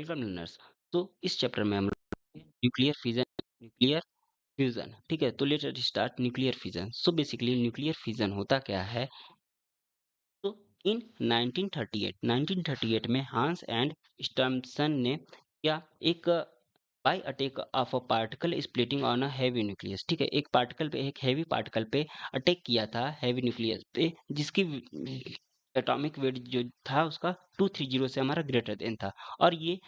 Welcome learners. तो इस chapter में हम लोग न्यूक्लियर फ्यूजन, ठीक है। तो let us start nuclear fusion. So basically nuclear fusion होता क्या है? तो इन 1938 में हांस एंड स्टर्मसन ने क्या एक by attack of a particle splitting on a heavy nucleus, ठीक है। एक पार्टिकल पे, एक हैवी पार्टिकल पे अटैक किया था, हैवी न्यूक्लियस पे, जिसकी एटॉमिक वेट जो था उसका 230 से हमारा ग्रेटर देन था। और ये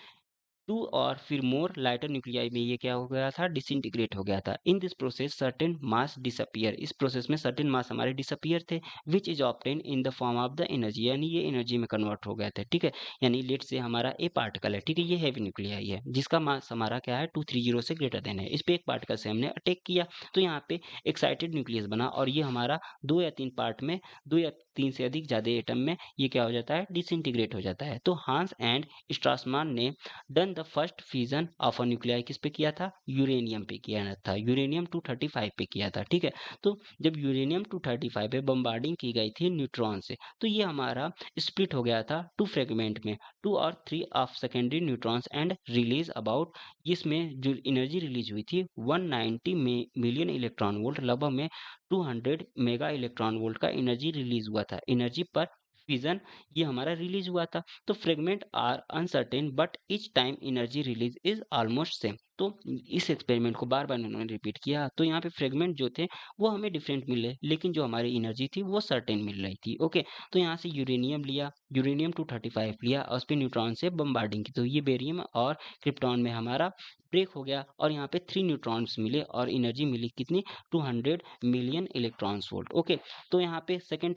टू और फिर मोर लाइटर न्यूक्लियाई में ये क्या हो गया था, डिसइंटीग्रेट हो गया था। In this process certain mass disappear, इस प्रोसेस में सर्टेन मास हमारे डिसअपियर थे, which is obtain in the form of the energy, यानी ये एनर्जी में कन्वर्ट हो गए थे, ठीक है। यानी लेट से हमारा ए पार्टिकल है, ठीक है, ये हैवी न्यूक्लियाई है जिसका मास हमारा क्या है, 230 से ग्रेटर देन है। इस पे एक पार्टिकल से हमने अटैक किया, तो यहाँ पे एक्साइटेड न्यूक्लियस बना और ये हमारा 2 या 3 पार्ट में, 2 या 3 से अधिक ज्यादा एटम में ये क्या हो जाता है, डिसइंटीग्रेट हो जाता है। तो हांस एंड स्ट्रासमान ने done the first fusion of a nuclei किस पे किया था, यूरेनियम पे किया था, यूरेनियम 235 पे किया था, ठीक है। तो जब यूरेनियम 235 पे बम्बार्डिंग की गई थी न्यूट्रॉन से, तो ये हमारा स्प्लिट हो गया था 2 फ्रेगमेंट में, 2 और 3 of secondary neutrons and release about, इसमें जो एनर्जी रिलीज हुई थी 190 मिलियन इलेक्ट्रॉन वोल्ट, लगभग में 200 मेगा इलेक्ट्रॉन वोल्ट का एनर्जी रिलीज हुआ था, एनर्जी पर फ्यूजन ये हमारा रिलीज हुआ था। तो fragment are uncertain but each time energy release is almost same. तो इस एक्सपेरिमेंट को बार बार उन्होंने रिपीट किया, तो यहाँ पे फ्रेगमेंट जो थे वो हमें डिफरेंट मिले, लेकिन जो हमारी एनर्जी थी वो सर्टेन मिल रही थी, ओके। तो यहाँ से यूरेनियम लिया, यूरेनियम 235 लिया और उस पर न्यूट्रॉन से बम्बार्डिंग की, तो ये बेरियम और क्रिप्टॉन में हमारा ब्रेक हो गया और यहाँ पे 3 न्यूट्रॉन्स मिले और एनर्जी मिली कितनी, 200 मिलियन इलेक्ट्रॉन्स वोल्ट, ओके। तो यहाँ पे सेकेंड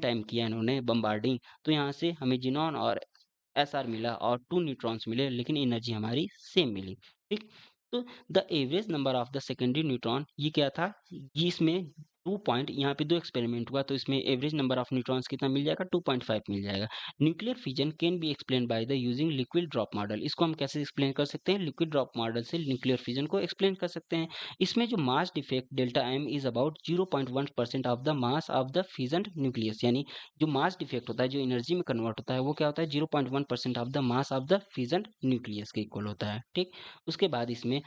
टाइम किया इन्होंने बम्बार्डिंग, तो यहाँ से हमें जिनॉन और एसआर मिला और 2 न्यूट्रॉन्स मिले, लेकिन एनर्जी हमारी सेम मिली, ठीक। तो the average number of the secondary neutron ये क्या था, ये इसमें 2 पॉइंट, यहाँ पे 2 एक्सपेरिमेंट हुआ तो इसमें एवरेज नंबर ऑफ न्यूट्रॉन्स कितना मिल जाएगा, 2.5 मिल जाएगा। Nuclear fission can be explain by the using liquid drop model, इसको हम कैसे एक्सप्लेन कर सकते हैं, लिक्विड ड्रॉप मॉडल से न्यूक्लियर फिजन को एक्सप्लेन कर सकते हैं। इसमें जो mass defect delta M is about 0.1% of the mass of the fission nucleus, यानी जो मास डिफेक्ट होता है, जो एनर्जी में कन्वर्ट होता है, वो क्या होता है, 0.1% of the mass of the fission nucleus के इक्वल होता है, ठीक। उसके बाद इसमें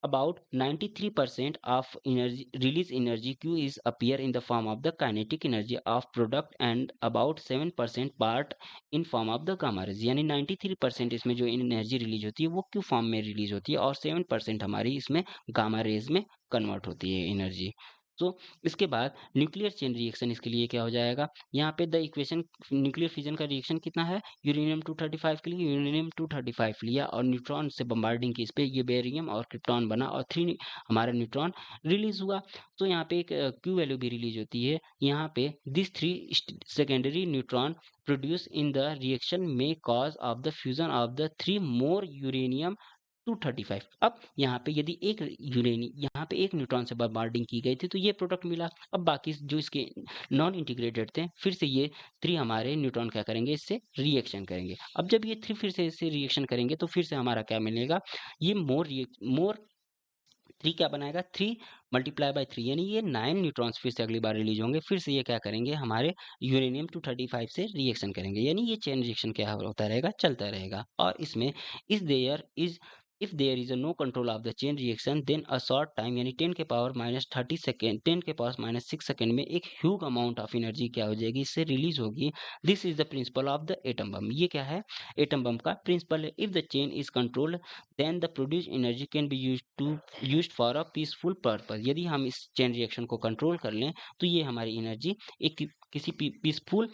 about 93% of energy release energy q is appear in the form of the kinetic energy of product and about 7% part in form of the gamma rays, यानी 93% इसमें जो एनर्जी रिलीज होती है वो क्यू फॉर्म में रिलीज होती है और 7% हमारी इसमें गामा रेज में कन्वर्ट होती है एनर्जी। तो इसके बाद न्यूक्लियर चेन रिएक्शन, इसके लिए क्या हो जाएगा, यहाँ पे द इक्वेशन, न्यूक्लियर फिजन का रिएक्शन कितना है, यूरेनियम 235 के लिए यूरेनियम 235 लिया और न्यूट्रॉन से बम्बार्डिंग की, इस पे ये बेरियम और क्रिप्टॉन बना और 3 हमारा न्यूट्रॉन रिलीज हुआ। तो यहाँ पे एक क्यू वैल्यू भी रिलीज होती है, यहाँ पे this 3 secondary neutron produce in the reaction में cause of the fusion of the 3 more uranium 235। अब यहाँ पे यदि एक यूरेनियम, यहाँ पे एक न्यूट्रॉन से बम्बार्डिंग की गई थी तो ये प्रोडक्ट मिला। अब बाकी जो इसके नॉन इंटीग्रेटेड थे, फिर से ये 3 हमारे न्यूट्रॉन क्या करेंगे, इससे रिएक्शन करेंगे। अब जब ये 3 फिर से इससे रिएक्शन करेंगे तो फिर से हमारा क्या मिलेगा, ये मोर 3 क्या बनाएगा, 3 मल्टीप्लाई बाय 3, यानी ये 9 न्यूट्रॉन्स फिर से अगली बार रिलीज होंगे, फिर से ये क्या करेंगे, हमारे यूरेनियम 235 से रिएक्शन करेंगे, यानी ये चेन रिएक्शन क्या होता रहेगा, चलता रहेगा। और इसमें इस there is if there is a no control of the chain reaction then a short time, यानी 10 के पावर माइनस 30 सेकेंड, 10 के पावर माइनस 6 सेकेंड में एक ह्यूज अमाउंट ऑफ एनर्जी क्या हो जाएगी, इससे रिलीज होगी। This is the principle of the atom bomb, ये क्या है, एटम बम का प्रिंसिपल है। If the chain is controlled then the produce energy can be used for a peaceful purpose, यदि हम इस चेन रिएक्शन को कंट्रोल कर लें तो ये हमारी एनर्जी एक किसी पीसफुल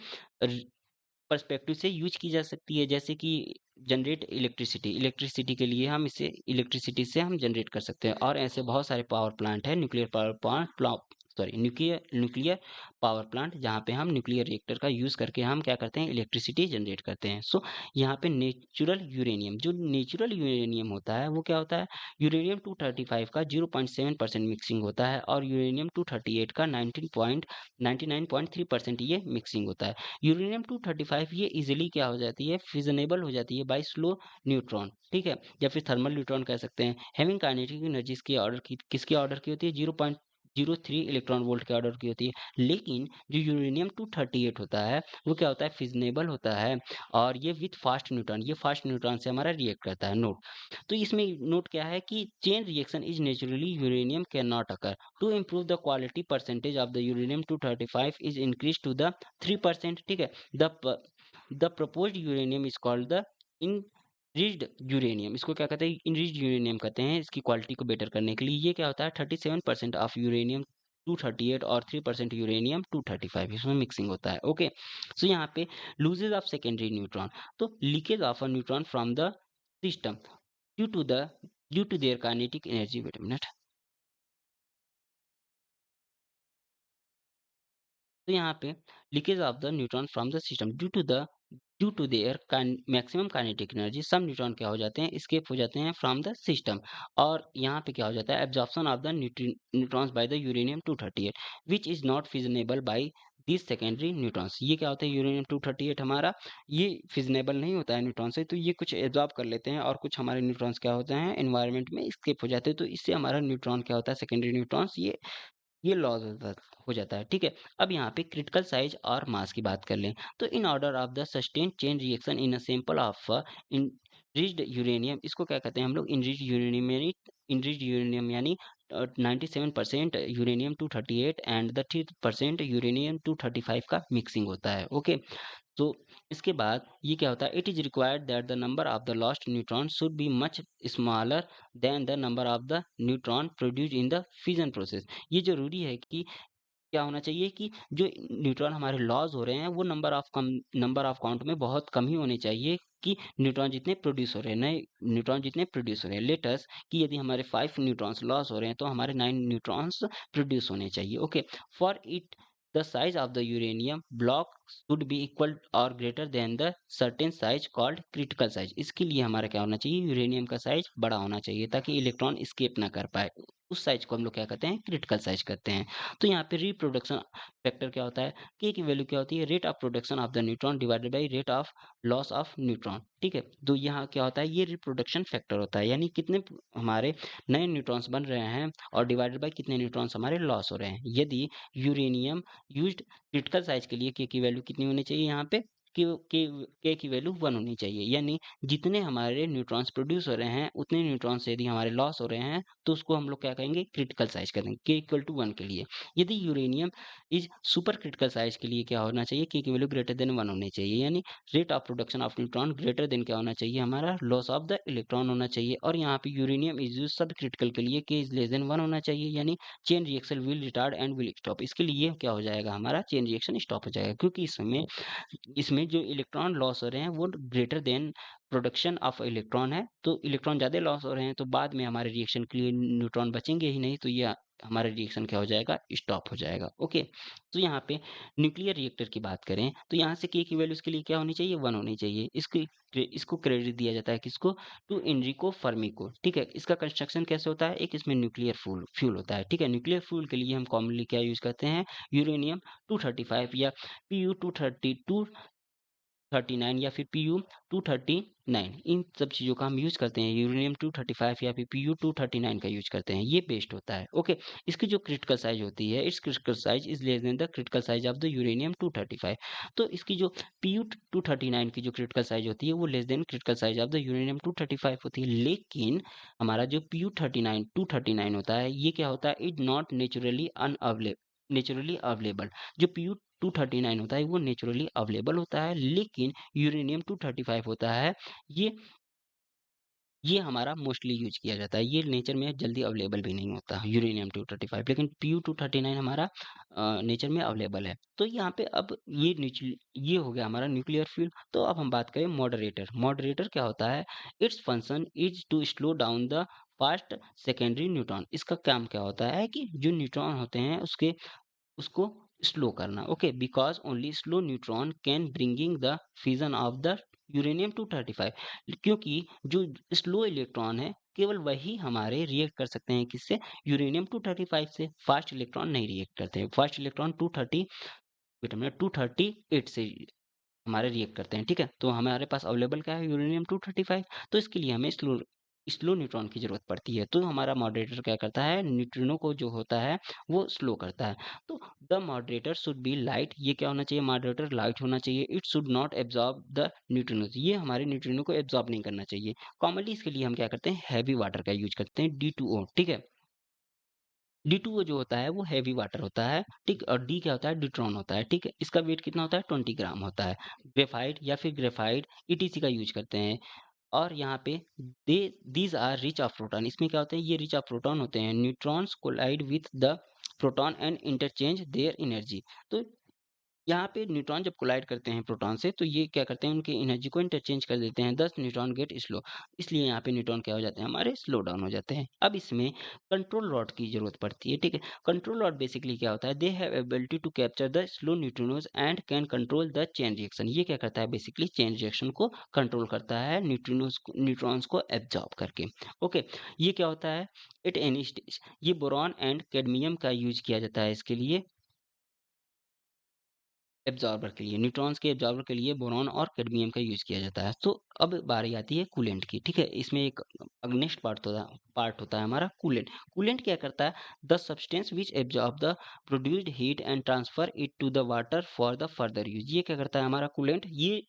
पर्सपेक्टिव से यूज की जा सकती है, जैसे कि जनरेट इलेक्ट्रिसिटी, इलेक्ट्रिसिटी के लिए हम इसे, इलेक्ट्रिसिटी से हम जनरेट कर सकते हैं। और ऐसे बहुत सारे पावर प्लांट है, nuclear power plant, sorry nuclear power plant, जहाँ पे हम न्यूक्लियर रिएक्टर का यूज करके हम क्या करते हैं, इलेक्ट्रिसिटी जनरेट करते हैं। सो यहाँ पे नेचुरल यूरेनियम, जो नेचुरल यूरेनियम होता है वो क्या होता है, यूरेनियम 235 का 0.7% मिक्सिंग होता है और यूरेनियम 238 का 99.3% ये मिक्सिंग होता है। यूरेनियम 235 ये इजीली क्या हो जाती है, फिजनेबल हो जाती है बाय स्लो न्यूट्रॉन, ठीक है, या फिर थर्मल न्यूट्रॉन कह सकते हैं। हैविंग काइनेटिक एनर्जी किसके ऑर्डर की होती है, 0.03 इलेक्ट्रॉन वोल्ट के ऑर्डर की होती है। लेकिन जो यूरेनियम 238 होता है, वो क्या होता है, फिज़नेबल होता है और ये विथ फास्ट न्यूट्रॉन, ये फास्ट न्यूट्रॉन से हमारा रिएक्ट करता है। नोट, तो इसमें नोट क्या है कि chain reaction is naturally uranium can not occur. To improve the quality percentage of the uranium 235 is increase to the 3%। ठीक है, the proposed uranium is called the enriched uranium. इसको क्या कहते हैं, इनरिच्ड यूरेनियम कहते हैं, इसकी क्वालिटी को बेटर करने के लिए। ये क्या होता है, 37% ऑफ यूरेनियम 238 और 3% यूरेनियम 235, इसमें मिक्सिंग होता है। ओके, सो यहाँ पे लूजेज ऑफ सेकेंडरी न्यूट्रॉन, तो leakage of a neutron from the system due to the due to their kinetic energy. Wait a minute. तो यहाँ पे leakage of the neutron from the system due to their maximum kinetic energy, सब neutron क्या हो जाते हैं, escape हो जाते हैं फ्रॉम द सिस्टम। और यहाँ पे क्या हो जाता है, absorption of the neutrons by the uranium 238 which is not fissionable by this secondary neutrons. ये क्या होता है, यूरेनियम 238 हमारा ये फिजनेबल नहीं होता है न्यूट्रॉन से, तो ये कुछ एब्जॉर्ब कर लेते हैं और कुछ हमारे न्यूट्रॉन्स क्या होते हैं, एनवायरनमेंट में स्केप हो जाते हैं। तो इससे हमारा न्यूट्रॉन क्या होता है, सेकेंडरी न्यूट्रॉन्स ये लॉस हो जाता है। ठीक है, अब यहाँ पे क्रिटिकल साइज और मास की बात कर लें, तो in order of the sustain chain reaction in a sample of enriched uranium, इसको क्या कहते हैं हम लोग, इनरिच्ड यूरेनियम यानी 97% यूरेनियम 238 एंड द 3% यूरेनियम 235 का मिक्सिंग होता है। ओके, तो इसके बाद ये क्या होता है, it is required that the number of the lost neutron should be much smaller than the number of the neutron produce in the fission process. ये जरूरी है कि क्या होना चाहिए कि जो न्यूट्रॉन हमारे लॉस हो रहे हैं वो नंबर ऑफ काउंट में बहुत कम ही होने चाहिए कि न्यूट्रॉन जितने प्रोड्यूस हो रहे हैं, नए न्यूट्रॉन जितने प्रोड्यूस हो रहे हैं। लेटस कि यदि हमारे 5 न्यूट्रॉन्स लॉस हो रहे हैं तो हमारे 9 न्यूट्रॉन्स प्रोड्यूस होने चाहिए। Okay, for it the size of the uranium block should be equal और greater than the certain size called critical size. इसके लिए हमारा क्या होना चाहिए, यूरेनियम का साइज बड़ा होना चाहिए ताकि इलेक्ट्रॉन स्केप ना कर पाए। उस साइज को हम लोग क्या कहते हैं, क्रिटिकल साइज कहते हैं। तो यहाँ पे रिप्रोडक्शन फैक्टर क्या होता है, के की वैल्यू क्या होती है, rate of production of the neutron divided by rate of loss of neutron. ठीक है, तो यहाँ क्या होता है, ये रिप्रोडक्शन फैक्टर होता है, यानी कितने हमारे नए न्यूट्रॉन्स बन रहे हैं और डिवाइडेड बाई कितने न्यूट्रॉन्स हमारे लॉस हो रहे हैं। यदि यूरेनियम यूज्ड क्रिटिकल साइज के लिए के की वैल्यू कितनी होनी चाहिए, यहाँ पे के की वैल्यू 1 होनी चाहिए, यानी जितने हमारे न्यूट्रॉन्स प्रोड्यूस हो रहे हैं उतने न्यूट्रॉन्स यदि हमारे लॉस हो रहे हैं तो उसको हम लोग क्या कहेंगे, क्रिटिकल साइज करेंगे, के इक्वल टू 1 के लिए। यदि uranium is super critical size के लिए क्या होना चाहिए, के की वैल्यू ग्रेटर देन 1 होनी चाहिए, यानी rate of production of neutron greater than क्या होना चाहिए, हमारा लॉस ऑफ द इलेक्ट्रॉन होना चाहिए। और यहाँ पे यूरेनियम इज सब क्रिटिकल के लिए के इज लेस देन 1 होना चाहिए, यानी chain reaction will retard and will stop. इसके लिए क्या हो जाएगा, हमारा चेन रिएक्शन स्टॉप हो जाएगा, क्योंकि इसमें जो इलेक्ट्रॉन लॉस हो रहे हैं वो greater than production of electron है। तो इलेक्ट्रॉन ज़्यादा लॉस हो रहे हैं तो बाद में हमारे रिएक्शन के लिए न्यूट्रॉन बचेंगे ही नहीं, तो ये हमारा रिएक्शन क्या हो जाएगा, स्टॉप हो जाएगा। ओके, तो यहाँ पे न्यूक्लियर रिएक्टर की बात करें तो यहाँ से के की वैल्यू इसके लिए क्या होनी चाहिए, 1 होनी चाहिए। इसको क्रेडिट दिया जाता है किसको, टू एनरिको फर्मी को। ठीक है, इसका कंस्ट्रक्शन कैसे होता है, एक इसमें न्यूक्लियर फ्यूल होता है। ठीक है, न्यूक्लियर फ्यूल के लिए हम कॉमनली क्या यूज करते हैं, यूरेनियम 235 या PU 239 या फिर PU 239, इन सब चीज़ों का हम यूज़ करते हैं। यूरेनियम 235 या फिर PU 239 का यूज़ करते हैं, ये बेस्ट होता है। ओके, इसकी जो क्रिटिकल साइज होती है, it's critical size is less then the critical size of the uranium 235। तो इसकी जो PU 239 की जो क्रिटिकल साइज होती है वो less than critical size of the uranium 235 होती है। लेकिन हमारा जो PU 239 होता है, ये क्या होता है, इट नॉट नेचुरली अवेलेबल। जो PU 239 होता है वो नेचुरली अवेलेबल होता है, लेकिन यूरेनियम 235 होता है, ये ये हमारा मोस्टली यूज किया जाता है, ये नेचर में जल्दी अवेलेबल भी नहीं होता यूरेनियम 235, लेकिन PU 239 हमारा नेचर में अवेलेबल है। तो यहाँ पे अब ये हो गया हमारा न्यूक्लियर फ्यूल। तो अब हम बात करें मॉडरेटर। मॉडरेटर क्या होता है, its function is to slow down the fast secondary neutron. इसका काम क्या होता है कि जो न्यूट्रॉन होते हैं उसको स्लो करना। Okay, because only slow neutron can bringing the fusion of the uranium 235, क्योंकि जो स्लो इलेक्ट्रॉन है केवल वही हमारे रिएक्ट कर सकते हैं किससे, यूरेनियम 235 से। फास्ट इलेक्ट्रॉन नहीं रिएक्ट करते हैं, फास्ट इलेक्ट्रॉन 238 से हमारे रिएक्ट करते हैं। ठीक है, तो हमारे पास अवेलेबल क्या है, यूरेनियम 235, तो इसके लिए हमें स्लो स्लो न्यूट्रॉन की ज़रूरत पड़ती है। तो हमारा मॉडरेटर क्या करता है, न्यूट्रिनो को जो होता है वो स्लो करता है। तो the moderator should be light, ये क्या होना चाहिए, मॉडरेटर लाइट होना चाहिए। It should not absorb the neutrinos, ये हमारे न्यूट्रिनो को एब्जॉर्ब नहीं करना चाहिए। कॉमनली इसके लिए हम क्या करते हैं, हैवी वाटर का यूज़ करते हैं, D2O, ठीक है। D2O जो होता है वो हैवी वाटर होता है, ठीक। और डी क्या होता है, ड्यूट्रॉन होता है, ठीक है। इसका वेट कितना होता है, 20 ग्राम होता है। ग्रेफाइट या फिर ग्रेफाइट ईटीसी का यूज़ करते हैं। और यहाँ पे they these are rich of proton, इसमें क्या होते हैं, ये रिच ऑफ प्रोटॉन होते हैं। Neutrons collide with the proton and interchange their energy. तो यहाँ पे न्यूट्रॉन जब कोलाइड करते हैं प्रोटॉन से, तो ये क्या करते हैं, उनकी एनर्जी को इंटरचेंज कर देते हैं, दस न्यूट्रॉन गेट स्लो। इसलिए यहाँ पे न्यूट्रॉन क्या हो जाते हैं, हमारे स्लो डाउन हो जाते हैं। अब इसमें कंट्रोल रॉड की जरूरत पड़ती है, ठीक है। कंट्रोल रॉड बेसिकली क्या होता है, they have ability to capture the slow neutrinos and can control the chain reaction. ये क्या करता है, बेसिकली चेन रिएक्शन को कंट्रोल करता है, न्यूट्रॉन्स को एब्जॉर्ब करके। ओके, ये क्या होता है, एट एनी स्टेज, ये बोरॉन एंड कैडमियम का यूज किया जाता है इसके लिए, एब्ज़ॉर्बर के लिए, न्यूट्रॉन्स के एब्ज़ॉर्बर के लिए बोरॉन और कैडमियम का यूज़ किया जाता है। तो अब बारी आती है कूलेंट की, ठीक है? इसमें एक नेक्स्ट पार्ट होता है हमारा कूलेंट। कूलेंट क्या करता है, the substance which absorb the produced heat and transfer it to the water for the further use. ये क्या करता है हमारा कूलेंट, ये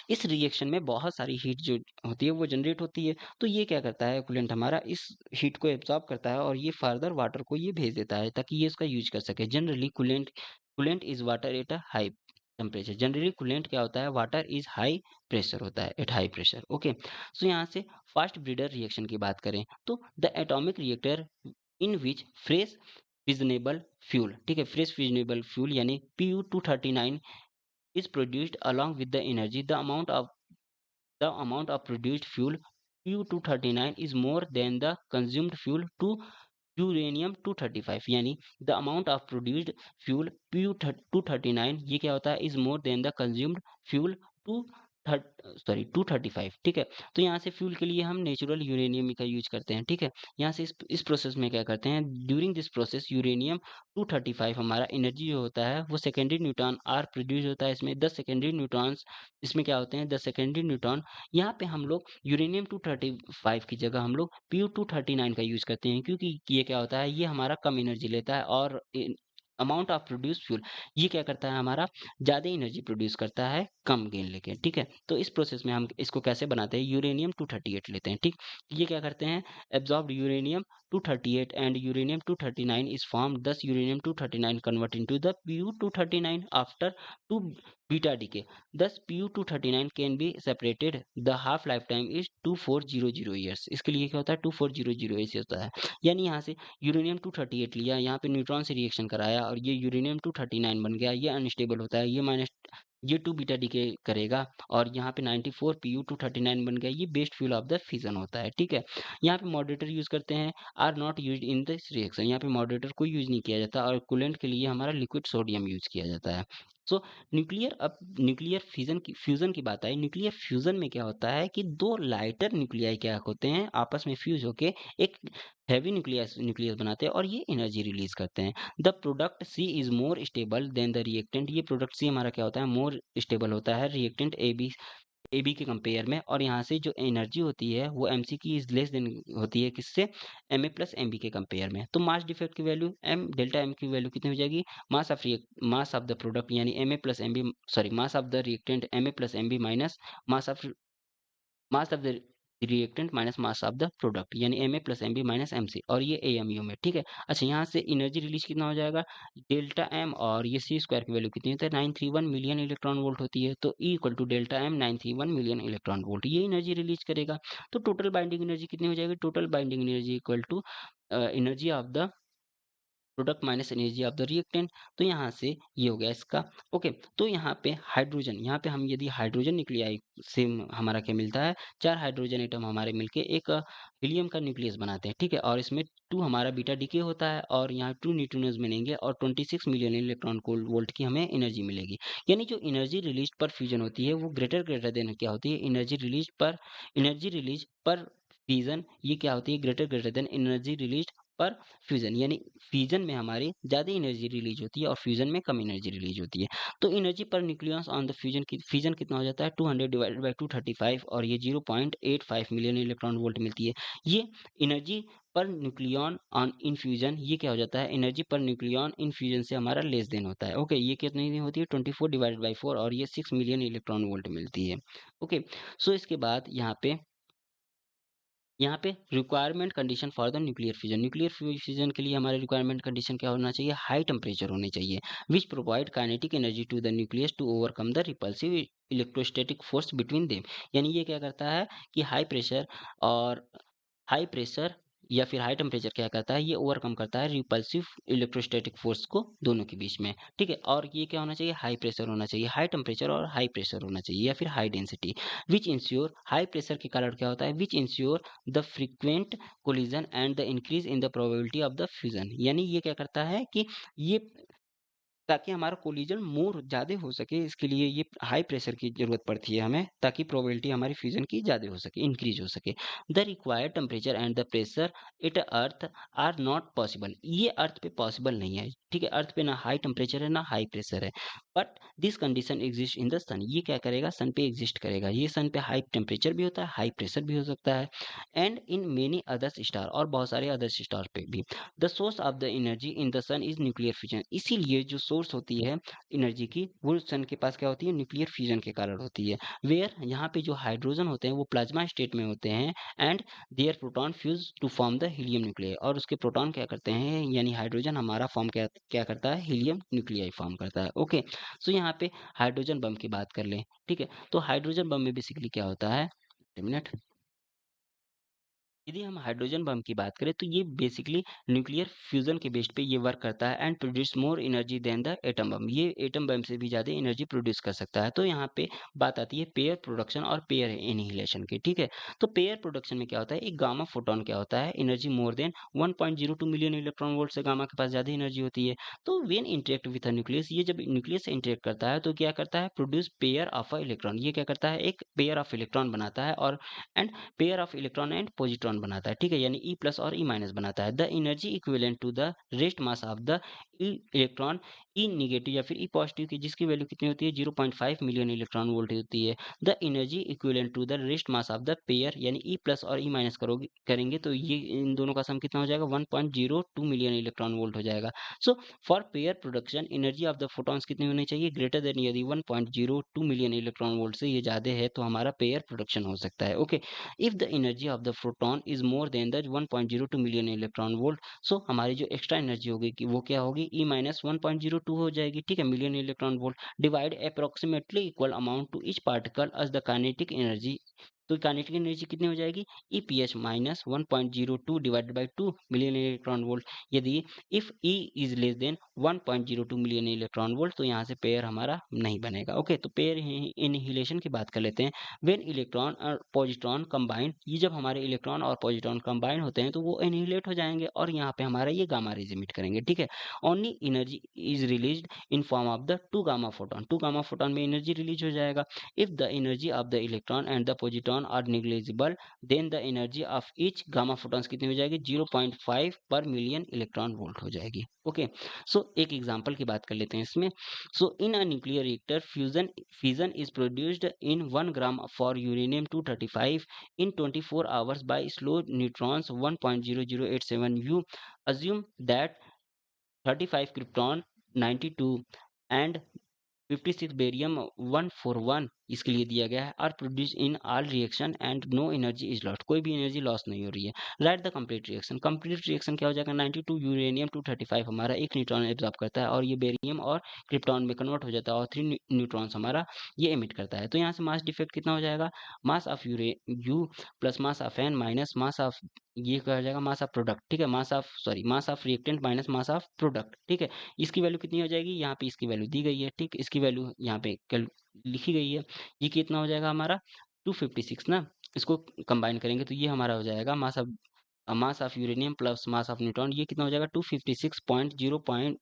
इस रिएक्शन में बहुत सारी हीट जो होती है वो जनरेट होती है। तो ये क्या करता है कूलेंट हमारा, इस हीट को एब्ज़ॉर्ब करता है और ये फर्दर वाटर को ये भेज देता है ताकि ये इसका यूज़ कर सके। Generally coolant is water at a high temperature. Generally coolant क्या होता है, वाटर इज हाई प्रेशर होता है, at high pressure. Okay, so यहाँ से फास्ट ब्रीडर रिएक्शन की बात करें तो the atomic reactor in which fresh फिजनेबल fuel, ठीक है, फ्रेश फिजनेबल फ्यूल यानी Pu-239 is produced along with the energy. The amount of produced fuel Pu-239 is more than the consumed fuel to uranium 235, यानी the amount of produced fuel P 239, ये क्या होता है, is more than the consumed fuel to 235, ठीक है। तो यहाँ से फ्यूल के लिए हम नेचुरल यूरेनियम का यूज करते हैं, ठीक है। यहाँ से इस प्रोसेस में क्या करते हैं, ड्यूरिंग दिस प्रोसेस यूरेनियम 235 हमारा एनर्जी जो होता है वो सेकेंडरी न्यूट्रॉन आर प्रोड्यूस होता है। इसमें 10 सेकेंडरी न्यूट्रॉन्स इसमें क्या होते हैं, 10 सेकेंडरी न्यूट्रॉन। यहाँ पे हम लोग यूरेनियम 235 की जगह हम लोग Pu-239 का यूज़ करते हैं, क्योंकि ये क्या होता है, ये हमारा कम एनर्जी लेता है और अमाउंट ऑफ प्रोड्यूस फ्यूल, ये क्या करता है हमारा, ज़्यादा एनर्जी प्रोड्यूस करता है कम गेन लेके, ठीक है। तो इस प्रोसेस में हम इसको कैसे बनाते हैं, यूरेनियम 238 लेते हैं, ठीक। ये क्या करते हैं, absorbed uranium 238 and uranium 239 is form, 10 uranium 239 convert into the Pu-239 after 2 beta decay. Thus Pu-239 can be separated. The half lifetime is 2400 years. इसके लिए क्या होता है, 2400 years होता है। यानी यहाँ से यूरेनियम 238 लिया, यहाँ पे न्यूट्रॉन से रिएक्शन कराया और ये यूरेनियम 239 बन गया। ये अनस्टेबल होता है, ये 2 बीटा डीके करेगा और यहाँ पे 94 Pu-239 बन गया। ये best fuel of the fission होता है, ठीक है। यहाँ पे मॉडरेटर यूज करते हैं, are not used in this reaction. यहाँ पे मॉडरेटर कोई यूज नहीं किया जाता और कूलेंट के लिए हमारा लिक्विड सोडियम यूज किया जाता है। सो न्यूक्लियर फ्यूजन की बात आई। न्यूक्लियर फ्यूजन में क्या होता है कि दो लाइटर न्यूक्लियाई क्या होते हैं, आपस में फ्यूज होके एक हैवी न्यूक्लियस न्यूक्लियस बनाते हैं और ये एनर्जी रिलीज करते हैं। The product C is more stable than the reactant. ये प्रोडक्ट सी हमारा क्या होता है, मोर स्टेबल होता है रिएक्टेंट ए बी के कंपेयर में। और यहाँ से जो एनर्जी होती है वो एम सी की इज लेस देन होती है, किससे, M A plus M B के कंपेयर में। तो मास डिफेक्ट की वैल्यू एम डेल्टा एम की वैल्यू कितनी हो जाएगी, मास ऑफ द प्रोडक्ट यानी M A plus M B, sorry, mass of the reactant M A plus M B minus mass of the reactant minus mass of the product यानी M A plus M B minus M C, और ये A M you में, ठीक है। अच्छा, यहाँ से energy release कितना हो जाएगा, डेल्टा एम, और ये सी स्क्वायर की वैल्यू कितनी होती है, 931 मिलियन इलेक्ट्रॉन वोल्ट होती है। तो E equal to delta M 931 million electron volt, ये एनर्जी रिलीज करेगा। तो टोटल बाइंडिंग एनर्जी कितनी हो जाएगी, total binding energy equal to energy of the product minus energy of the reactant. तो यहाँ से ये हो गया इसका। ओके, तो यहाँ पे हाइड्रोजन, यहाँ पे हम यदि हाइड्रोजन न्यूक्लियाई से हमारा क्या मिलता है, 4 हाइड्रोजन एटम हमारे मिलके एक हीलियम का न्यूक्लियस बनाते हैं, ठीक है। और इसमें 2 हमारा बीटा डीके होता है और यहाँ 2 न्यूट्रिनोज मिलेंगे और 26 मिलियन इलेक्ट्रॉन वोल्ट की हमें एनर्जी मिलेगी। यानी जो एनर्जी रिलीज पर फ्यूजन होती है वो ग्रेटर ग्रेटर देन क्या होती है, एनर्जी रिलीज पर फ्यूजन, ये क्या होती है, greater greater than energy release पर फ्यूजन, यानी फ्यूजन में हमारी ज़्यादा एनर्जी रिलीज होती है और फ्यूजन में कम एनर्जी रिलीज होती है। तो एनर्जी पर न्यूक्लियस ऑन द फ्यूजन की फ्यूजन कितना हो जाता है 200 डिवाइडेड बाय 235 और ये 0.85 मिलियन इलेक्ट्रॉन वोल्ट मिलती है। ये energy per nucleon on infusion, ये क्या हो जाता है एनर्जी पर न्यूक्लियन इन्फ्यूजन से हमारा लेस देन होता है। ओके, ये कितनी होती है 24 डिवाइडेड बाय 4 और ये 6 मिलियन इलेक्ट्रॉन वोल्ट मिलती है। ओके, सो इसके बाद यहाँ पे requirement condition for the nuclear fusion के लिए हमारे रिक्वायरमेंट कंडीशन क्या होना चाहिए, हाई टेम्परेचर होने चाहिए which provide kinetic energy to the nucleus to overcome the repulsive electrostatic force between them. यानी ये क्या करता है कि और हाई प्रेशर या फिर हाई टेम्परेचर क्या करता है, ये ओवरकम करता है रिपल्सिव इलेक्ट्रोस्टैटिक फोर्स को दोनों के बीच में, ठीक है। और ये क्या होना चाहिए, हाई प्रेशर होना चाहिए, हाई टेम्परेचर और हाई प्रेशर होना चाहिए या फिर high density. Which ensure, high pressure के कारण क्या होता है, which ensure the frequent collision and the increase in the probability of the fusion. यानी ये क्या करता है कि ये ताकि हमारा कोलिजन मोर ज़्यादा हो सके, इसके लिए ये हाई प्रेशर की ज़रूरत पड़ती है हमें, ताकि प्रोबेबिलिटी हमारी फ्यूजन की ज़्यादा हो सके, इंक्रीज हो सके। The required temperature and the pressure it earth are not possible, ये अर्थ पे पॉसिबल नहीं है, ठीक है। अर्थ पे ना हाई टेम्परेचर है ना हाई प्रेशर है, but this condition exist in the sun. ये क्या करेगा, सन पे एग्जिस्ट करेगा। ये सन पे हाई टेम्परेचर भी होता है, हाई प्रेशर भी हो सकता है, and in many others star, और बहुत सारे अदर्स स्टार पे भी। The source of the energy in the sun is nuclear fusion. इसीलिए जो सोर्स होती है एनर्जी की, वो सन के पास क्या होती है, न्यूक्लियर फ्यूजन के कारण होती है। वेयर यहाँ पे जो हाइड्रोजन होते हैं वो प्लाज्मा स्टेट में होते हैं, and their proton fuse to form the helium nuclear, और उसके प्रोटॉन क्या करते हैं, यानी हाइड्रोजन हमारा फॉर्म क्या क्या करता है, हीलियम न्यूक्लियाई फॉर्म करता है। ओके, सो यहाँ पे हाइड्रोजन बम की बात कर लें, ठीक है। तो हाइड्रोजन बम में बेसिकली क्या होता है, एक मिनट, यदि हम हाइड्रोजन बम की बात करें तो ये बेसिकली न्यूक्लियर फ्यूजन के बेस पे ये वर्क करता है, and produce more energy than the atom bomb. ये एटम बम से भी ज़्यादा एनर्जी प्रोड्यूस कर सकता है। तो यहाँ पे बात आती है पेयर प्रोडक्शन और पेयर एनिहिलेशन की, ठीक है। तो पेयर प्रोडक्शन में क्या होता है, एक गामा फोटोन क्या होता है, energy more than 1.02 million electron volt से गामा के पास ज़्यादा एनर्जी होती है। तो when interact with a nucleus, ये जब न्यूक्लियस से इंटरेक्ट करता है तो क्या करता है, produce pair of a electron. ये क्या करता है, एक पेयर ऑफ इलेक्ट्रॉन बनाता है, और and pair of electron and positron बनाता है, ठीक है, यानी ई प्लस और ई माइनस बनाता है। The energy equivalent to the rest mass of the electron E negative या फिर ई पॉजिटिव की, जिसकी वैल्यू कितनी होती है 0.5 मिलियन इलेक्ट्रॉन वोल्ट होती है। The energy equivalent to the rest mass of the pair, यानी ई प्लस और ई माइनस करेंगे तो ये इन दोनों का सम कितना हो जाएगा, 1.02 मिलियन इलेक्ट्रॉन वोल्ट हो जाएगा। So for pair production energy of the photons कितनी होनी चाहिए, ग्रेटर देन, यदि 1.02 मिलियन इलेक्ट्रॉन वोल्ट से ये ज्यादा है तो हमारा पेयर प्रोडक्शन हो सकता है। Okay, if the energy of the photon is more than the 1.02 million electron volt, so हमारी जो एक्स्ट्रा एनर्जी होगी कि वो क्या होगी, ई माइनस 1.02 हो जाएगी, ठीक है, million electron volt, divide approximately equal amount to each particle as the kinetic energy. तो काइनेटिक एनर्जी कितनी हो जाएगी, E P H minus 1.02 divided by 2 million electron volt. यदि if E is less than 1.02 million electron volt तो यहाँ से pair हमारा नहीं बनेगा। ओके, तो पेयर इनहिलेशन की बात कर लेते हैं। व्हेन इलेक्ट्रॉन और पॉजिट्रॉन कंबाइन, ये जब हमारे इलेक्ट्रॉन और पॉजिट्रॉन कंबाइन होते हैं तो वो एनिहिलेट हो जाएंगे और यहाँ पे हमारा ये गामा रेज इमिट करेंगे, ठीक है। Only energy is released in form of the two gamma photon में एनर्जी रिलीज हो जाएगा। If the energy of the electron and the positron are negligible then the energy of each gamma photons कितनी हो जाएगी, 0.5 पर million electron volt हो जाएगी। Okay, सो एक एग्जांपल की बात कर लेते हैं इसमें। So in a nuclear reactor fission is produced in 1 gram for uranium 235 in 24 hours by slow neutrons 1.0087. You assume that 35 krypton 92 and 56 barium 141 इसके लिए दिया गया है, are produce in all reaction and no energy is lost, कोई भी energy loss नहीं हो रही है। राइट द कंप्लीट रिएक्शन क्या हो जाएगा, 92 यूरेनियम 235 हमारा एक न्यूट्रॉन एब्जॉर्ब करता है और ये बेरियम और क्रिप्टॉन में कन्वर्ट हो जाता है और 3 न्यूट्रॉन्स हमारा ये एमिट करता है। तो यहाँ से मास डिफेक्ट कितना हो जाएगा, mass of U plus mass of N minus mass of, ये क्या हो जाएगा, मास ऑफ प्रोडक्ट, ठीक है, mass of reactant minus mass of product, ठीक है। इसकी वैल्यू कितनी हो जाएगी, यहाँ पे इसकी वैल्यू दी गई है, ठीक, इसकी वैल्यू यहाँ पे लिखी गई है। ये कितना हो जाएगा हमारा 256 ना, इसको कंबाइन करेंगे तो ये हमारा हो जाएगा mass of uranium plus mass of neutron, ये कितना हो जाएगा 256.0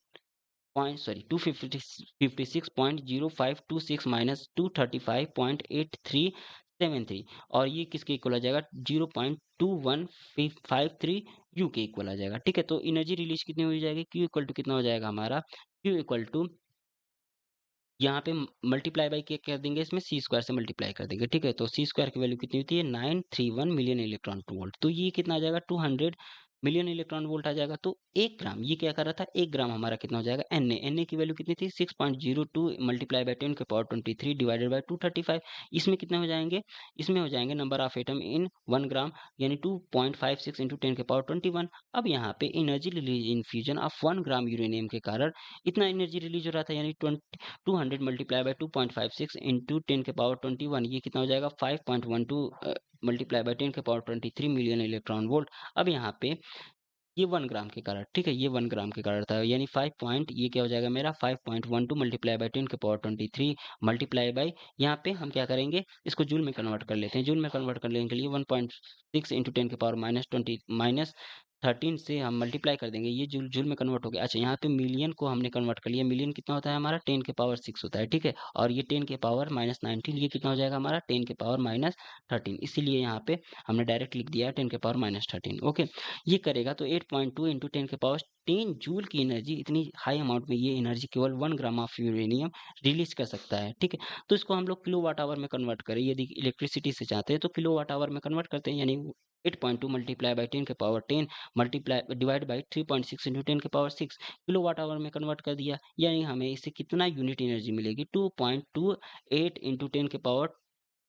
256.0526 माइनस 235.8373, और ये किसके इक्वल आ जाएगा 0.2153 क्यू के इक्वल आ जाएगा, ठीक है। तो एनर्जी रिलीज कितनी हो जाएगी, क्यू इक्वल टू कितना हो जाएगा हमारा, क्यू इक्वल टू यहाँ पे मल्टीप्लाई बाई क्या कर देंगे, इसमें सी स्क्वायर से मल्टीप्लाई कर देंगे, ठीक है। तो सी स्क्वायर की वैल्यू कितनी होती है, 931 मिलियन इलेक्ट्रॉन वोल्ट। तो ये कितना आ जाएगा, 200 मिलियन इलेक्ट्रॉन वोल्ट आ जाएगा। तो 1 ग्राम, ये क्या कर रहा था, 1 ग्राम हमारा कितना हो जाएगा, एन ए की वैल्यू कितनी थी, 6.02 मल्टीप्लाई बाई 10 के पावर 23 डिवाइडेड बाई 235। इसमें कितने हो जाएंगे, इसमें हो जाएंगे नंबर ऑफ एटम इन 1 ग्राम, यानी 2.56 इंटू 10 के पावर 21। अब यहाँ पे energy release in fusion of 1 gram uranium के कारण इतना एनर्जी रिलीज हो रहा था, यानी 200 मल्टीप्लाई बाय 2.56 इंटू 10 के पावर 21, ये कितना हो जाएगा, 5.12 मल्टीप्लाई बाय 10 के पावर 23 मिलियन इलेक्ट्रॉन वोल्ट। अब यहाँ पे ये 1 ग्राम के कारण, ठीक है, ये 1 ग्राम के कारण था, यानी 5 पॉइंट, ये क्या हो जाएगा मेरा 5.12 मल्टीप्लाई बाय 10 के पावर 23 मल्टीप्लाई बाय, यहाँ पे हम क्या करेंगे, इसको जूल में कन्वर्ट कर लेते हैं। जूल में कन्वर्ट करने के लिए 1.6 इंटू 10 के पावर -20 -13 से हम मल्टीप्लाई कर देंगे, ये जूल जूल में कन्वर्ट हो गया। अच्छा, यहाँ पे मिलियन को हमने कन्वर्ट कर लिया, मिलियन कितना होता है हमारा, 10 के पावर 6 होता है, ठीक है। और ये 10 के पावर -19, ये कितना हो जाएगा हमारा, 10 के पावर -13, इसीलिए यहाँ पे हमने डायरेक्ट लिख दिया 10 के पावर -13, ओके। ये करेगा तो 8.2 इंटू 10 के पावर 10 जूल की एनर्जी, इतनी हाई अमाउंट में ये एनर्जी केवल 1 ग्राम ऑफ यूरेनियम रिलीज कर सकता है, ठीक है। तो इसको हम लोग किलो वाट आवर में कन्वर्ट करें, यदि इलेक्ट्रिसिटी से चाहते हैं तो किलो वाट आवर में कन्वर्ट करते हैं, यानी 8.2 मल्टीप्लाई बाई 10 के power 10 multiply divide by 3.6 into 10 के पावर 6 किलो वाट आवर में कन्वर्ट कर दिया, यानी हमें इससे कितना यूनिट एनर्जी मिलेगी, 2.28 इंटू 10 के पावर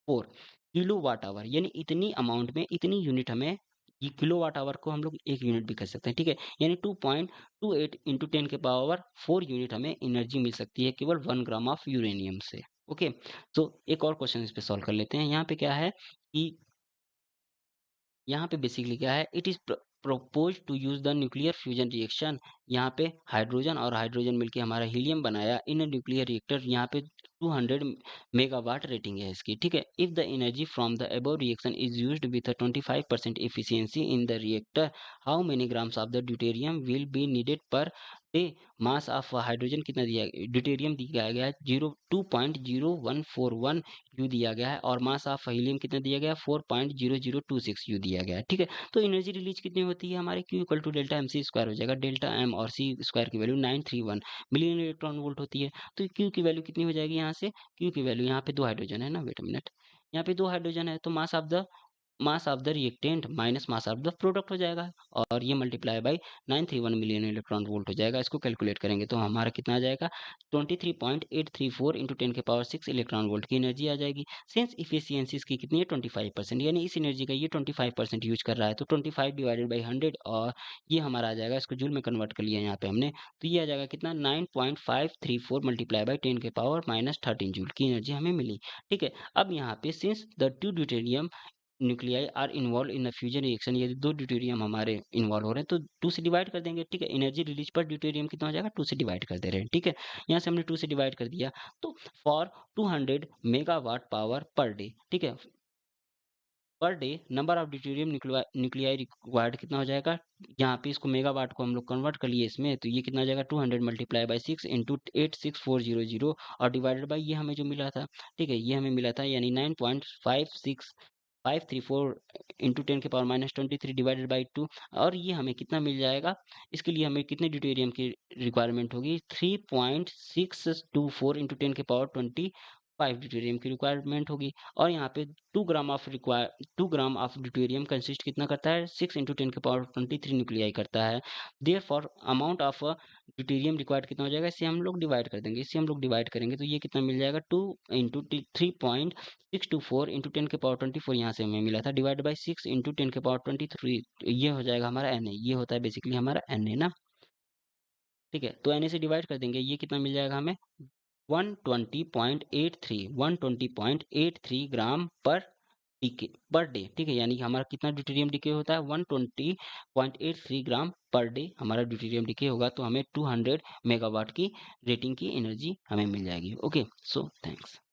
4 किलो वाट आवर, यानी इतनी अमाउंट में इतनी यूनिट हमें, ये किलो वाट आवर को हम लोग एक यूनिट भी कर सकते हैं, ठीक है। यानी 2.28 इंटू 10 के पावर 4 यूनिट हमें एनर्जी मिल सकती है केवल 1 ग्राम ऑफ यूरेनियम से, ओके। तो एक और क्वेश्चन इस पे सॉल्व कर लेते हैं। यहाँ पे क्या है कि यहाँ पे बेसिकली क्या है, it is propose to use the nuclear fusion reaction. यहाँ पे हाइड्रोजन और हाइड्रोजन मिलके हमारा हीलियम बनाया इन न्यूक्लियर रिएक्टर। यहाँ पे 200 मेगावाट रेटिंग है इसकी, ठीक है। If the energy from the above reaction is used with 25% efficiency in the reactor, how many grams of the deuterium will be needed per day. Mass of hydrogen कितना दिया, deuterium दिया गया है 2.0141 you दिया गया है, और मास ऑफ हीलियम कितना दिया गया है 4.0026 यू दिया गया है, ठीक है। तो एनर्जी रिलीज कितनी होती है हमारे, Q equal to delta M C square हो जाएगा। डेल्टा एम और सी स्क्वायर की वैल्यू 931 मिलियन इलेक्ट्रॉन वोल्ट होती है। तो क्यू की वैल्यू कितनी हो जाएगी, यहाँ से क्यू की वैल्यू, यहाँ पे 2 हाइड्रोजन है ना, वेट अ मिनट, यहाँ पे 2 हाइड्रोजन है, तो मास of the reactant minus mass of the product हो जाएगा, और ये multiply by 931 million electron volt हो जाएगा। इसको कैलकुलेट करेंगे तो हमारा कितना आ जाएगा, 23.834 इंटू 10 के पावर 6 इलेक्ट्रॉन वोल्ट की एनर्जी आ जाएगी। सिंस इफिशियंसी इसकी कितनी है 25%, यानी इस एनर्जी का ये 25% यूज कर रहा है, तो 25 डिवाइडेड बाई 100, और ये हमारा आ जाएगा, इसको जूल में कन्वर्ट कर लिया यहाँ पे हमने, तो ये आ जाएगा कितना 9.534 मल्टीप्लाई बाई 10 के पावर -13 जूल की एनर्जी हमें मिली, ठीक है। अब यहाँ पे since the two deuterium nuclei are involve in fusion reaction, यदि 2 ड्यूटेरियम हमारे इन्वॉल्व हो रहे हैं तो 2 से डिवाइड कर देंगे, ठीक है। एनर्जी रिलीज पर ड्यूटेरियम कितना हो जाएगा, 2 से डिवाइड कर दे रहे हैं, ठीक है। यहाँ से हमने 2 से डिवाइड कर दिया, तो for 200 megawatt power per day, ठीक है, per day number of deuterium nuclei required कितना हो जाएगा, यहाँ पे इसको मेगावाट को हम लोग कन्वर्ट कर लिए इसमें, तो ये कितना हो जाएगा 200 मल्टीप्लाई बाई 6 इंटू 86400, और डिवाइडेड बाई ये हमें जो मिला था, ठीक है, ये हमें मिला था, यानी 9.53534 इंटू 10 के पावर -23 डिवाइडेड बाई 2, और ये हमें कितना मिल जाएगा, इसके लिए हमें कितने ड्यूटेरियम की रिक्वायरमेंट होगी, 3.624 इंटू 10 के पावर 25 ड्यूटेरियम की रिक्वायरमेंट होगी। और यहाँ पे 2 ग्राम ऑफ ड्यूटेरियम कंसिस्ट कितना करता है, 6 इंटू 10 के पावर 23 न्यूक्लियाई करता है। Therefore amount of deuterium required कितना हो जाएगा, इससे हम लोग डिवाइड कर देंगे, इससे हम लोग डिवाइड करेंगे तो ये कितना मिल जाएगा, 2 इंटू 3.624 इंटू 10 के पावर 24, यहाँ से हमें मिला था, डिवाइड बाई 6 इंटू 10 के पावर 23, ये हो जाएगा हमारा एन ए, ये होता है बेसिकली हमारा एन ए ना, ठीक है। तो एन ए से डिवाइड कर देंगे, ये कितना मिल जाएगा हमें 120.83 ग्राम पर डे, ठीक है। यानी कि हमारा कितना ड्यूटेरियम डिके होता है, 120.83 ग्राम पर डे हमारा ड्यूटेरियम डिके होगा, तो हमें 200 मेगावाट की रेटिंग की एनर्जी हमें मिल जाएगी, ओके। So thanks.